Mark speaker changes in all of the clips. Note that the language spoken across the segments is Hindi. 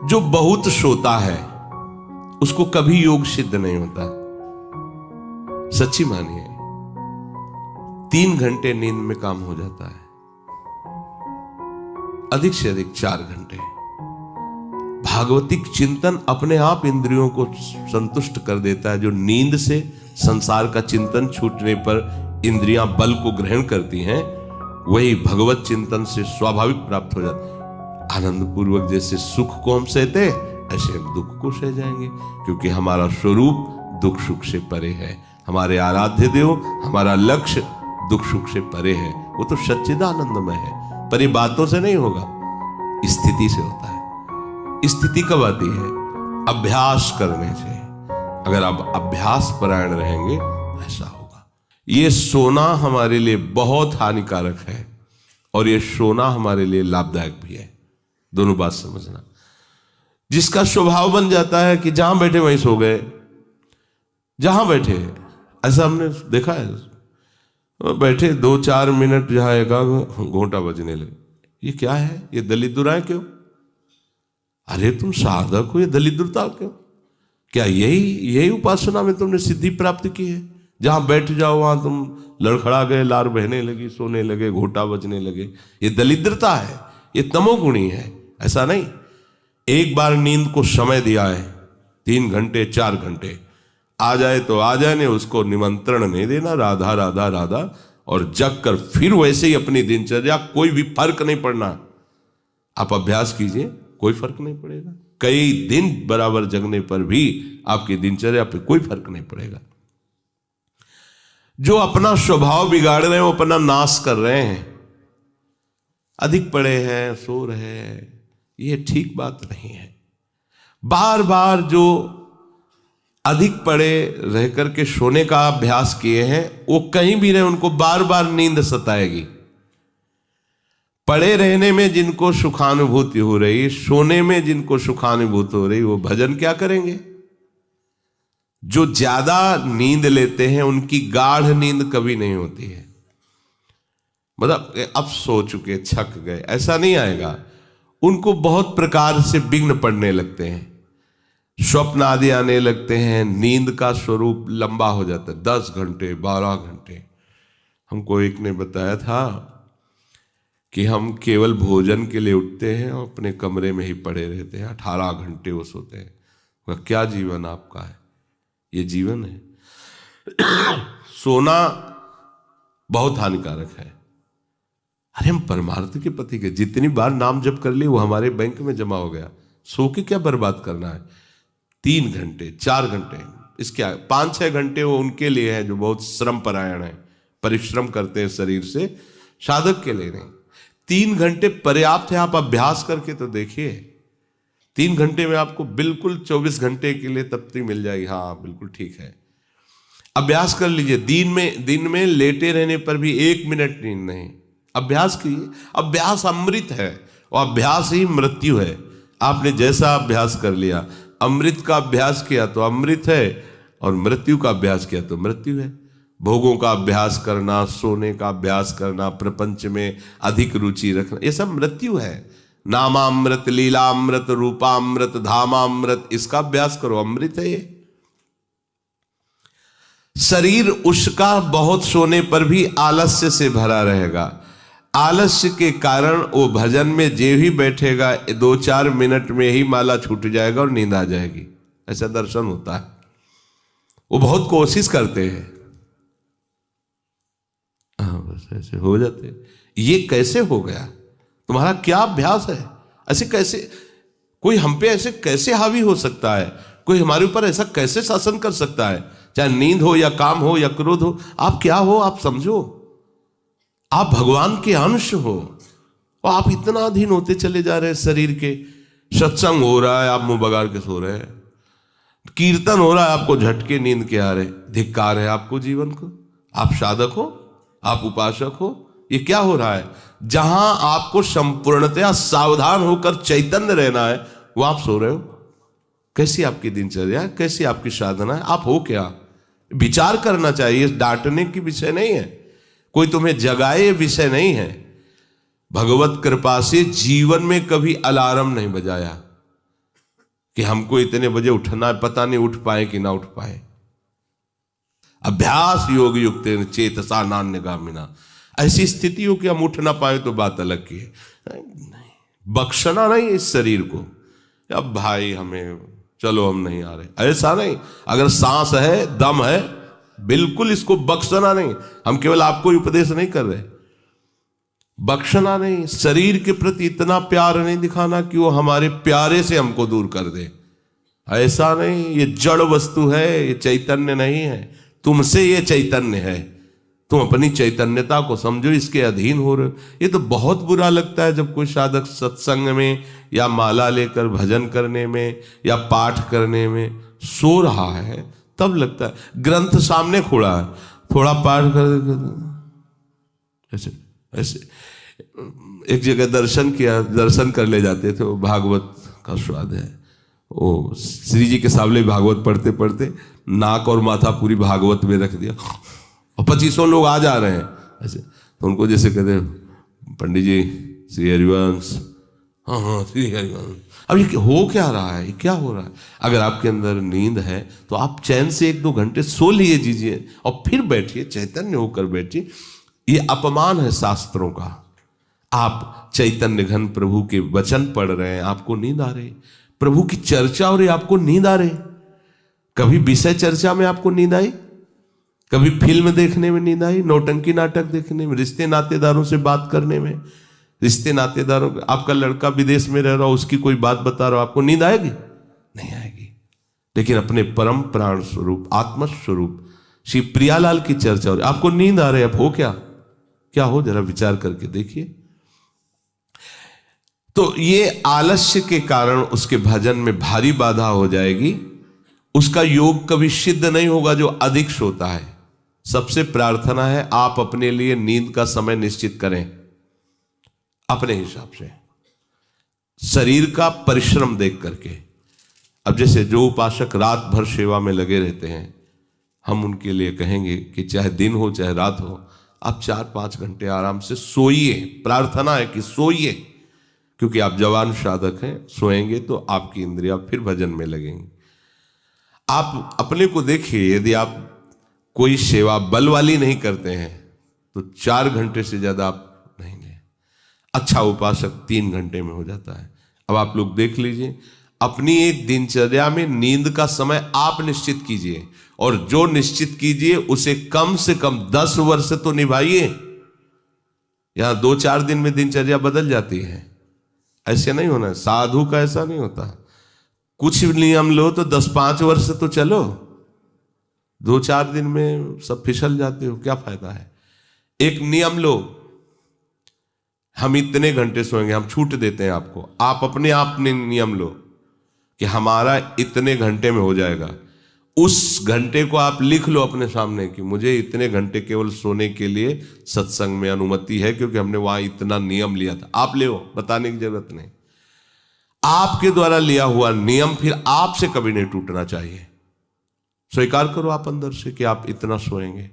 Speaker 1: जो बहुत सोता है उसको कभी योग सिद्ध नहीं होता। सच्ची मानिए, 3 घंटे नींद में काम हो जाता है, अधिक से अधिक 4 घंटे। भागवतिक चिंतन अपने आप इंद्रियों को संतुष्ट कर देता है। जो नींद से संसार का चिंतन छूटने पर इंद्रियां बल को ग्रहण करती हैं, वही भगवत चिंतन से स्वाभाविक प्राप्त हो जाता है। आनंद पूर्वक जैसे सुख को हम सहते, ऐसे हम दुख को सह जाएंगे, क्योंकि हमारा स्वरूप दुख सुख से परे है। हमारे आराध्य देव, हमारा लक्ष्य दुख सुख से परे है। वो तो सच्चिदानंदमय है, पर ये बातों से नहीं होगा, स्थिति से होता है। स्थिति कब आती है? अभ्यास करने से। अगर आप अभ्यास परायण रहेंगे ऐसा होगा। ये सोना हमारे लिए बहुत हानिकारक है और ये सोना हमारे लिए लाभदायक भी है। दोनों बात समझना। जिसका स्वभाव बन जाता है कि जहां बैठे वहीं सो गए, जहां बैठे, ऐसा हमने देखा है। बैठे 2-4 मिनट जहां एकाग्र, घोंटा बजने लगे। ये क्या है? ये दलिद्राएं क्यों? अरे तुम साधक हो, ये दलिद्रता क्यों? क्या यही उपासना में तुमने सिद्धि प्राप्त की है? जहां बैठ जाओ वहां तुम लड़खड़ा गए, लार बहने लगी, सोने लगे, घोटा बजने लगे। ये दलिद्रता है, ये तमोगुणी है। ऐसा नहीं। एक बार नींद को समय दिया है, 3 घंटे 4 घंटे, आ जाए तो आ जाए, नहीं उसको निमंत्रण नहीं देना, राधा राधा राधा, और जग कर फिर वैसे ही अपनी दिनचर्या। कोई भी फर्क नहीं पड़ना। आप अभ्यास कीजिए, कोई फर्क नहीं पड़ेगा। कई दिन बराबर जगने पर भी आपकी दिनचर्या पे कोई फर्क नहीं पड़ेगा। जो अपना स्वभाव बिगाड़ रहे हैं वो अपना नाश कर रहे हैं। अधिक पड़े हैं, सो रहे हैं, ये ठीक बात नहीं है। बार बार जो अधिक पड़े रह करके सोने का अभ्यास किए हैं, वो कहीं भी रहे, उनको बार बार नींद सताएगी। पड़े रहने में जिनको सुखानुभूति हो रही, सोने में जिनको सुखानुभूति हो रही, वो भजन क्या करेंगे? जो ज्यादा नींद लेते हैं उनकी गाढ़ नींद कभी नहीं होती है। मतलब अब सो चुके, छक गए, ऐसा नहीं आएगा। उनको बहुत प्रकार से विघ्न पड़ने लगते हैं, स्वप्न आदि आने लगते हैं, नींद का स्वरूप लंबा हो जाता है, 10 घंटे 12 घंटे। हमको एक ने बताया था कि हम केवल भोजन के लिए उठते हैं और अपने कमरे में ही पड़े रहते हैं, 18 घंटे वो सोते हैं। वह क्या जीवन आपका है? ये जीवन है? सोना बहुत हानिकारक है। अरे हम परमार्थ के पति के जितनी बार नाम जप कर लिए वो हमारे बैंक में जमा हो गया। सो के क्या बर्बाद करना है? 3 घंटे 4 घंटे, इसके 5-6 घंटे वो उनके लिए है जो बहुत श्रम परायण है, परिश्रम करते हैं शरीर से, साधक के लिए नहीं। 3 घंटे पर्याप्त है। आप अभ्यास करके तो देखिए, 3 घंटे में आपको बिल्कुल 24 घंटे के लिए तृप्ति मिल जाएगी। हाँ बिल्कुल ठीक है, अभ्यास कर लीजिए। दिन में लेटे रहने पर भी 1 मिनट नींद नहीं। अभ्यास कीजिए। अभ्यास अमृत है और अभ्यास ही मृत्यु है। आपने जैसा अभ्यास कर लिया, अमृत का अभ्यास किया तो अमृत है, और मृत्यु का अभ्यास किया तो मृत्यु है। भोगों का अभ्यास करना, सोने का अभ्यास करना, प्रपंच में अधिक रुचि रखना, ये सब मृत्यु है। नामामृत, लीलामृत, रूपामृत, धामामृत, इसका अभ्यास करो, अमृत है ये। शरीर उसका बहुत सोने पर भी आलस्य से भरा रहेगा। आलस्य के कारण वो भजन में जे ही बैठेगा 2-4 मिनट में ही माला छूट जाएगा और नींद आ जाएगी। ऐसा दर्शन होता है। वो बहुत कोशिश करते हैं, बस ऐसे हो जाते। ये कैसे हो गया? तुम्हारा क्या अभ्यास है? ऐसे कैसे कोई हम पे ऐसे कैसे हावी हो सकता है? कोई हमारे ऊपर ऐसा कैसे शासन कर सकता है? चाहे नींद हो या काम हो या क्रोध हो, आप क्या हो? आप समझो, आप भगवान के अंश हो और आप इतना अधीन होते चले जा रहे हैं शरीर के। सत्संग हो रहा है, आप मुंह बगाड़ के सो रहे हैं। कीर्तन हो रहा है, आपको झटके नींद के आ रहे। धिक्कार है आपको जीवन को। आप साधक हो, आप उपासक हो, ये क्या हो रहा है? जहां आपको संपूर्णतया सावधान होकर चैतन्य रहना है, वो आप सो रहे हो। कैसी आपकी दिनचर्या, कैसी आपकी साधना है? आप हो क्या? विचार करना चाहिए। डांटने की विषय नहीं है, कोई तुम्हें जगाए विषय नहीं है। भगवत कृपा से जीवन में कभी अलार्म नहीं बजाया, कि हमको इतने बजे उठना है, पता नहीं उठ पाए कि ना उठ पाए। अभ्यास योग युक्त चेतसा नान्यगामिना, ऐसी स्थिति हो कि हम उठ ना पाए तो बात अलग की है। नहीं, बख्शना नहीं इस शरीर को, अब भाई हमें चलो हम नहीं आ रहे, ऐसा नहीं। अगर सांस है, दम है, बिल्कुल इसको बख्शना नहीं। हम केवल आपको उपदेश नहीं कर रहे, बख्शना नहीं। शरीर के प्रति इतना प्यार नहीं दिखाना कि वो हमारे प्यारे से हमको दूर कर दे, ऐसा नहीं। ये जड़ वस्तु है, ये चैतन्य नहीं है। तुमसे ये चैतन्य है, तुम अपनी चैतन्यता को समझो, इसके अधीन हो रहे हो। ये तो बहुत बुरा लगता है जब कोई साधक सत्संग में या माला लेकर भजन करने में या पाठ करने में सो रहा है, तब लगता है। ग्रंथ सामने खोला है, थोड़ा पाठ कर ऐसे ऐसे। एक जगह दर्शन किया, दर्शन कर ले जाते थे, वो भागवत का स्वाद है। वो श्री जी के सामने भागवत पढ़ते पढ़ते नाक और माथा पूरी भागवत में रख दिया, और 2500 लोग आ जा रहे हैं ऐसे। तो उनको जैसे कहते पंडित जी श्री हरिवंश, हाँ हाँ श्री हरिवंश। अब ये हो क्या रहा है, ये क्या हो रहा है? अगर आपके अंदर नींद है तो आप चैन से 1-2 घंटे सो लिए दीजिए और फिर बैठिए, चैतन्य होकर बैठिए। ये अपमान है शास्त्रों का। आप चैतन्य घन प्रभु के वचन पढ़ रहे हैं, आपको नींद आ रही, प्रभु की चर्चा हो रही, आपको नींद आ रही। कभी विषय चर्चा में आपको नींद आई? कभी फिल्म देखने में नींद आई? नौटंकी नाटक देखने में? रिश्ते नातेदारों से बात करने में? रिश्ते नातेदारों, आपका लड़का विदेश में रह रहा हो, उसकी कोई बात बता रहा हो, आपको नींद आएगी? नहीं आएगी। लेकिन अपने परम प्राण स्वरूप आत्म स्वरूप श्री प्रियालाल की चर्चा हो रही, आपको नींद आ रही है। अब हो क्या हो, जरा विचार करके देखिए। तो ये आलस्य के कारण उसके भजन में भारी बाधा हो जाएगी। उसका योग कभी सिद्ध नहीं होगा जो अधिक सोता है। सबसे प्रार्थना है आप अपने लिए नींद का समय निश्चित करें अपने हिसाब से, शरीर का परिश्रम देख करके। अब जैसे जो उपासक रात भर सेवा में लगे रहते हैं, हम उनके लिए कहेंगे कि चाहे दिन हो चाहे रात हो, आप 4-5 घंटे आराम से सोइए। प्रार्थना है कि सोइए, क्योंकि आप जवान साधक हैं, सोएंगे तो आपकी इंद्रियां फिर भजन में लगेंगी। आप अपने को देखिए, यदि आप कोई सेवा बल वाली नहीं करते हैं तो 4 घंटे से ज्यादा आप नहीं लें। अच्छा उपासक 3 घंटे में हो जाता है। अब आप लोग देख लीजिए, अपनी एक दिनचर्या में नींद का समय आप निश्चित कीजिए, और जो निश्चित कीजिए उसे कम से कम 10 वर्ष तो निभाइए। यहां 2-4 दिन में दिनचर्या बदल जाती है, ऐसे नहीं होना। साधु का ऐसा नहीं होता। कुछ नियम लो तो 10-5 वर्ष तो चलो, 2-4 दिन में सब फिसल जाते हो, क्या फायदा है? एक नियम लो, हम इतने घंटे सोएंगे, हम छूट देते हैं आपको। आप अपने आप ने नियम लो कि हमारा इतने घंटे में हो जाएगा। उस घंटे को आप लिख लो अपने सामने कि मुझे इतने घंटे केवल सोने के लिए सत्संग में अनुमति है, क्योंकि हमने वहां इतना नियम लिया था। आप ले, बताने की जरूरत नहीं। आपके द्वारा लिया हुआ नियम फिर आपसे कभी नहीं टूटना चाहिए। स्वीकार करो आप अंदर से कि आप इतना सोएंगे,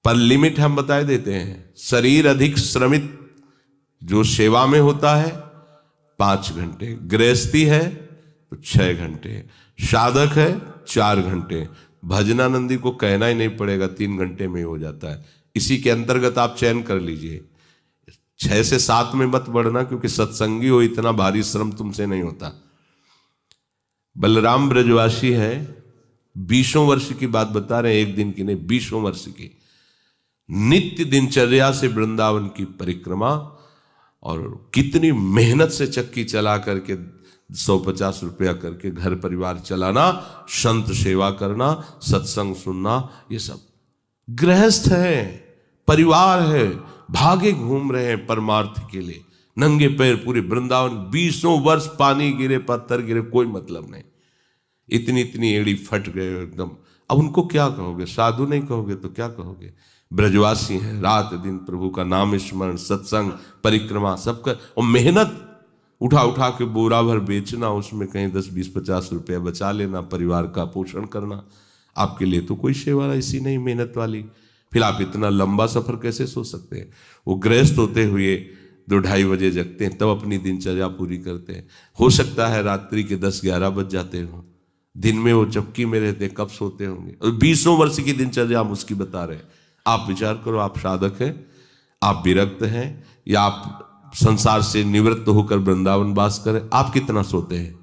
Speaker 1: पर लिमिट हम बताए देते हैं। शरीर अधिक श्रमित जो सेवा में होता है 5 घंटे, गृहस्थी है तो 6 घंटे, साधक है 4 घंटे। भजनानंदी को कहना ही नहीं पड़ेगा, 3 घंटे में हो जाता है। इसी के अंतर्गत आप चयन कर लीजिए। 6 से 7 में मत बढ़ना, क्योंकि सत्संगी हो, इतना भारी श्रम तुमसे नहीं होता। बलराम ब्रजवासी है, 20 वर्ष की बात बता रहे हैं, एक दिन की नहीं, 20 वर्ष की नित्य दिनचर्या से वृंदावन की परिक्रमा, और कितनी मेहनत से चक्की चला करके 150 रुपया करके घर परिवार चलाना, संत सेवा करना, सत्संग सुनना, ये सब गृहस्थ है, परिवार है, भागे घूम रहे हैं परमार्थ के लिए, नंगे पैर पूरे वृंदावन। 20 वर्ष पानी गिरे, पत्थर गिरे, कोई मतलब नहीं। इतनी इतनी एड़ी फट गए एकदम। अब उनको क्या कहोगे? साधु नहीं कहोगे तो क्या कहोगे? ब्रजवासी हैं, रात दिन प्रभु का नाम स्मरण, सत्संग, परिक्रमा सब कर, और मेहनत उठा उठा के बोरा भर बेचना, उसमें कहीं 10, 20, 50 रुपया बचा लेना, परिवार का पोषण करना। आपके लिए तो कोई सेवा ऐसी नहीं मेहनत वाली। फिर आप इतना लंबा सफर कैसे सोच सकते हैं? वो गृहस्थ होते हुए 2-2:30 बजे जगते हैं, तब अपनी दिनचर्या पूरी करते हैं। हो सकता है रात्रि के 10-11 बज जाते हो, दिन में वो चपकी में रहते, कब सोते होंगे। और 20 वर्ष की दिनचर्या हम उसकी बता रहे हैं। आप विचार करो, आप साधक हैं, आप विरक्त हैं, या आप संसार से निवृत्त होकर वृंदावन वास करें, आप कितना सोते हैं?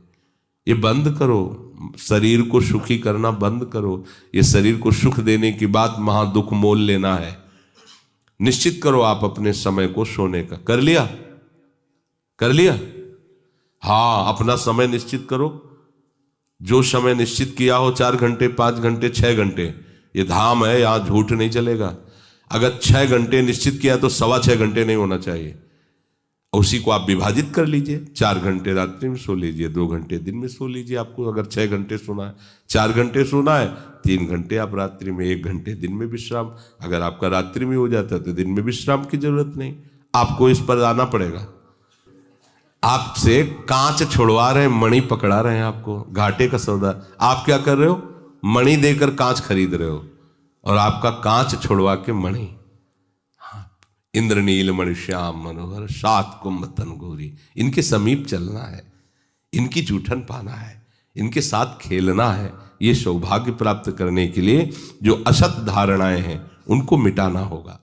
Speaker 1: ये बंद करो, शरीर को सुखी करना बंद करो। ये शरीर को सुख देने की बात महा दुख मोल लेना है। निश्चित करो आप अपने समय को सोने का। कर लिया? कर लिया? हाँ, अपना समय निश्चित करो। जो समय निश्चित किया हो, 4 घंटे, 5 घंटे, 6 घंटे, ये धाम है, यहां झूठ नहीं चलेगा। अगर 6 घंटे निश्चित किया तो 6.25 घंटे नहीं होना चाहिए। उसी को आप विभाजित कर लीजिए, 4 घंटे रात्रि में सो लीजिए, 2 घंटे दिन में सो लीजिए। आपको अगर 6 घंटे सोना है, 4 घंटे सोना है, 3 घंटे आप रात्रि में, 1 घंटे दिन में विश्राम। अगर आपका रात्रि में हो जाता है तो दिन में विश्राम की जरूरत नहीं। आपको इस पर आना पड़ेगा। आपसे कांच छुड़वा रहे हैं, मणि पकड़ा रहे हैं आपको, घाटे का सौदा। आप क्या कर रहे हो? मणि देकर कांच खरीद रहे हो, और आपका कांच छुड़वा के मणि। इंद्रनील मणि श्याम मनोहर 7 कुंभ तन गोरी, इनके समीप चलना है, इनकी जूठन पाना है, इनके साथ खेलना है। ये सौभाग्य प्राप्त करने के लिए जो असत धारणाएं हैं उनको मिटाना होगा।